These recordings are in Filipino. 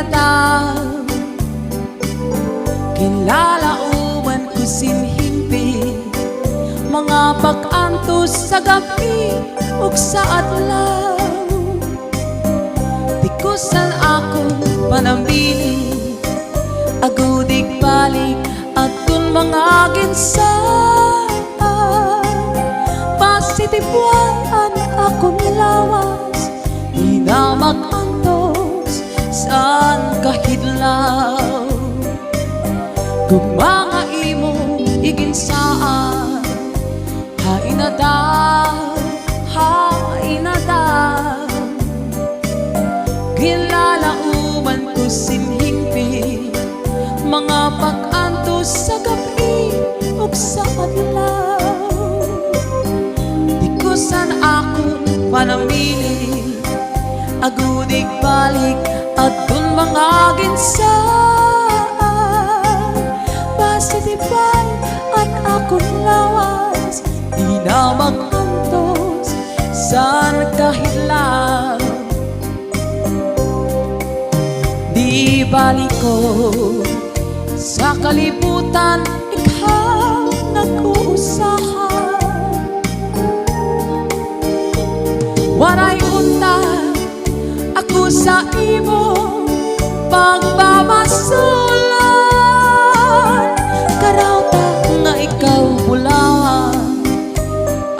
inadaw. Kinlalauman ko sinhimpi, mga pag-antos sa gabi ug sa adlaw. Tikusan ako panambili, agudig balik atun mga ginsan. Pasitibuan akong lawas, di na mag-antos saan kahidlaw. Kung mga imo iginsaan, hainadaw, hainadaw. Kinlalauman ko sinhimpi, mga pag-antos sa gabi ug sa adlaw. Tikusan akong panamili, agudig balik atun mga ginsan. Pasitibay an akong lawas, di na mag-antos saan kahidlaw. Di balik ko sa kalibutan, ikaw nag-uusahan. Waray unta ako sa imo pagmamasulan. Karauta nga ikaw bulawan,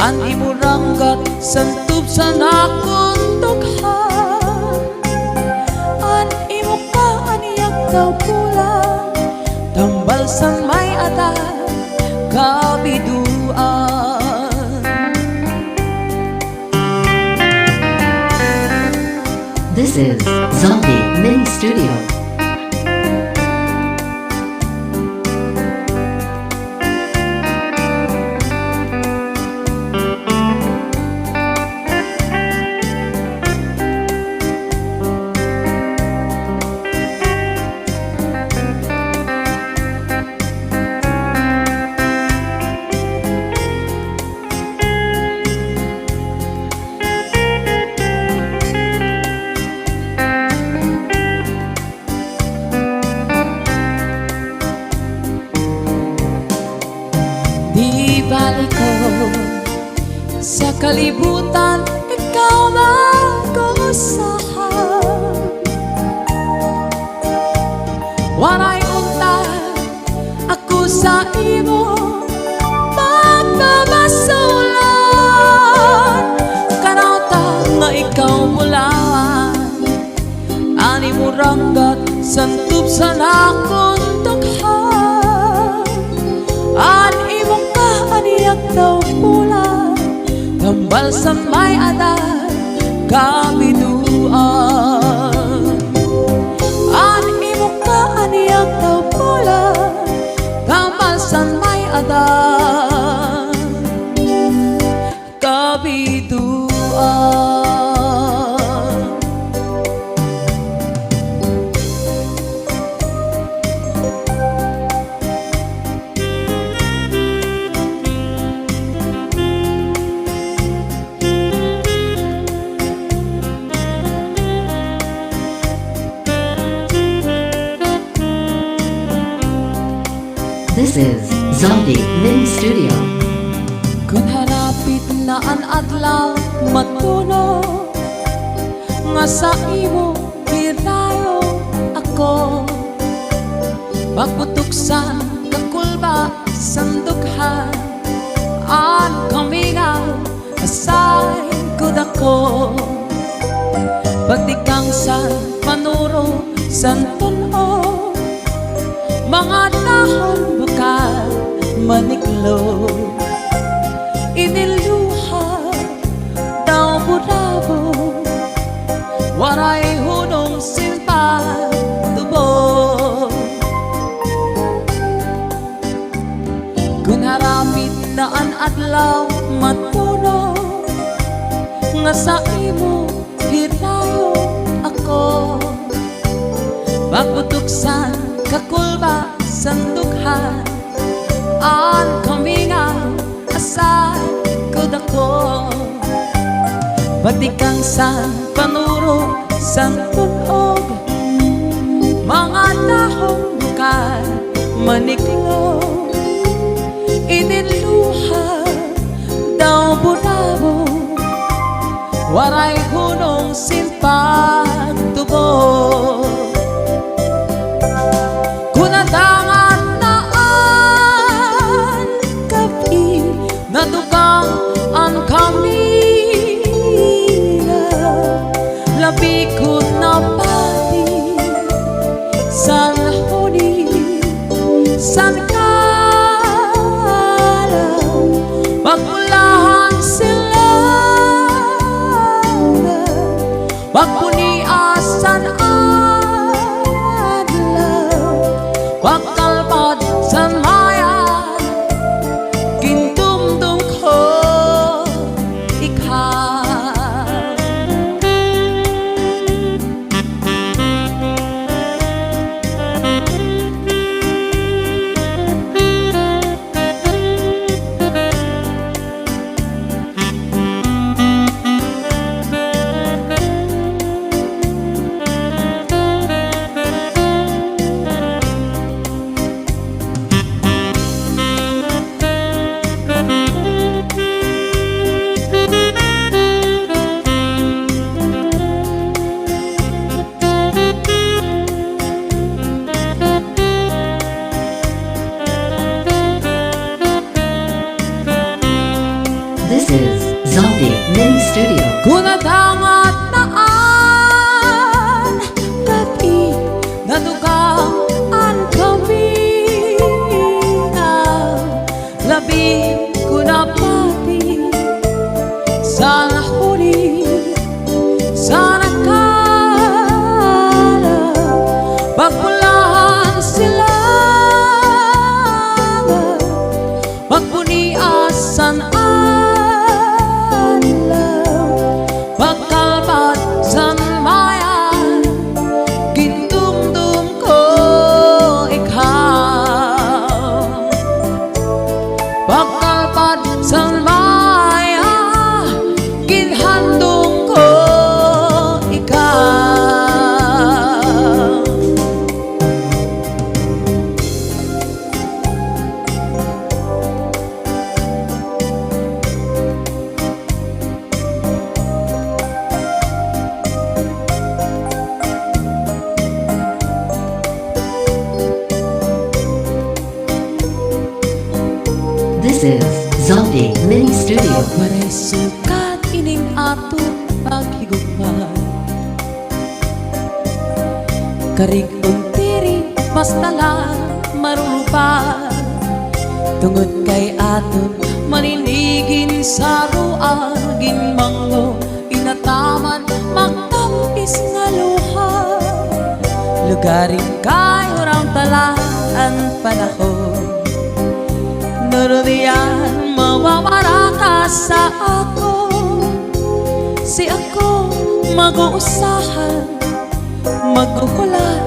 an imo ranggat santub sa nakong dughan. An imo ka aniyak daw pulang, tambal sang may ada kabiduan. This is Zombie Mini Studio. Di balik ko sa kalibutan, ikaw mag-uusahan. Waray unta ako sa imo pagmamasulan. Karauta nga ikaw mulawan, ani mo ranggat santub sa nakong dughan. An imong ka aniyak daw pula, tambal sa may aday kabiduan. An imong ka aniyak daw pula, tambal sa may aday kabiduan. This is Zombie Mini Studio. Kung harapit na an adlaw matuno, nga sa imo hirayo ako. Pagputuksan kakulba sandukhan, an kamingaw asay ko dako. Pagdikang sa panuro santuno, mga dahon bukal maniklo. Iniluha daw burabo, waray hunong simpa tubo. Kung harapit na an adlaw matuno, nga sa imo hirayo ako. Pagputuksan kakulba sandukhan, an kamingaw asay ko dako. Batikang sa panuro sang tunog, dahong bukat maniklo, iniluha daw bunabo, waray hunong simpag tubo. Kunadangan naan kapi nadugang ang kamina, labi ko na pati san huni san kalaw, magmulahan sila wagpuniasan adlaw, wagkalpad san mayan, gintumdum ko ikaw. This is Zombie Mini Studio. Kunadangat naan kapi nadugang ang kamina, labi kunapati sa huli sa nakala, pagpulahan sila magpuniasan pagkalpad san mayan, gintumdum ko ikaw. Pagkalpad san mayan, ginhandong ko ikaw. This is Zombie Mini Studio. Waray sukat ining ato paghigugma, karig untiri basta lang marurupa, tungod kay aton maninigin sa ruang ginmanglo, inataman magtampis nga luha, lugarin kayo rang talaan panahon. Narudiyan mawawara ka sa ako, si ako mag-uusahan, magkukulat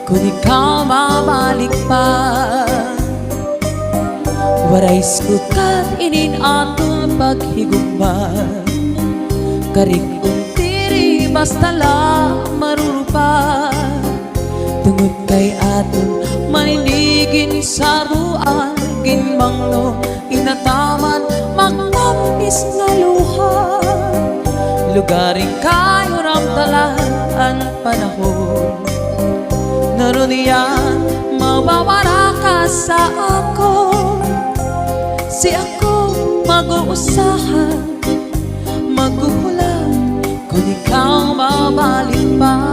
kung ikaw mabalik pa. Waray sukat inin aton paghigugma, karig untiri basta lang marurupa, tungod kay aton maninigin sa ruan ginmanglo, inataman magtampis nga luha, lugaring kayo ramtalaan panahon. Naruniyan mawawara ka sa ako, si ako mag-uusahan, magkukulat kung ikaw mabalik pa.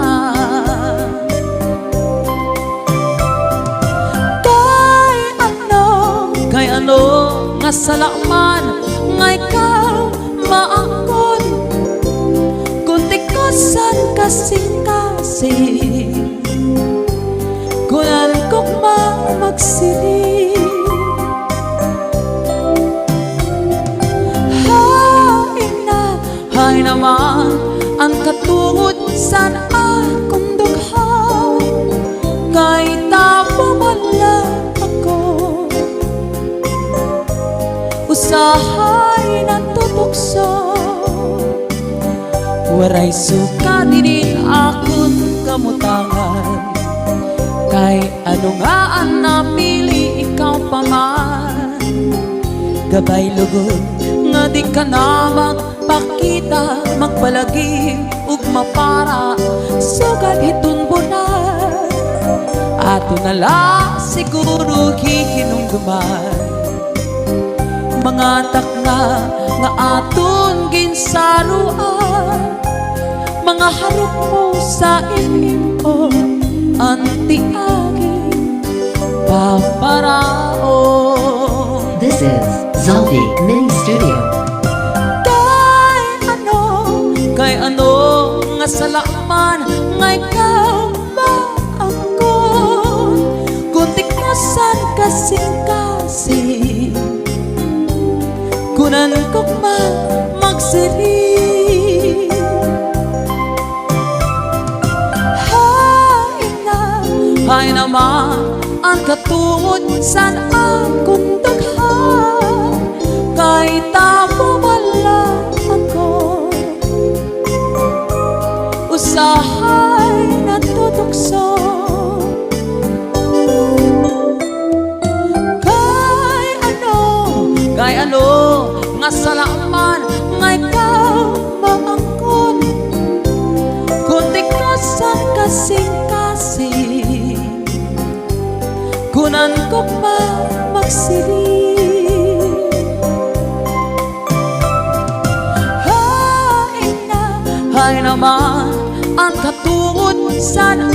Kay ano nga salaman nga ikaw maangkon, kung tikasan kasing-kasing, kunan kong magsiling. Hay naman ang katungod san akong dugha, kay tapo man lang ako, usahay na tutukso. Waray suka dinin akong kamutangan, Kay ano nga ang napili ikaw pa man, gabay lugod nga di ka na magpakita, magpalagi ug mapara sugat hitun bunan. Ato na lang siguro hihinungduman mga takna nga aton ginsaruan, mga harap mo sa ilim ko anti-aging paparaon. This is Zaldi Mini Studio. Kay ano nga salaman nga ikaw maangkon, kuntik mo san kasing-kasing kunan ko magsiri. Hay naman ang katungod san akong daghan, kay tamo wala ako usahay natutukso. Kay ano nga salaman nga ikaw maangkon, kuntik mo sa kasing-kasing kunan ko pa magsiri. Hay naman ang katungod san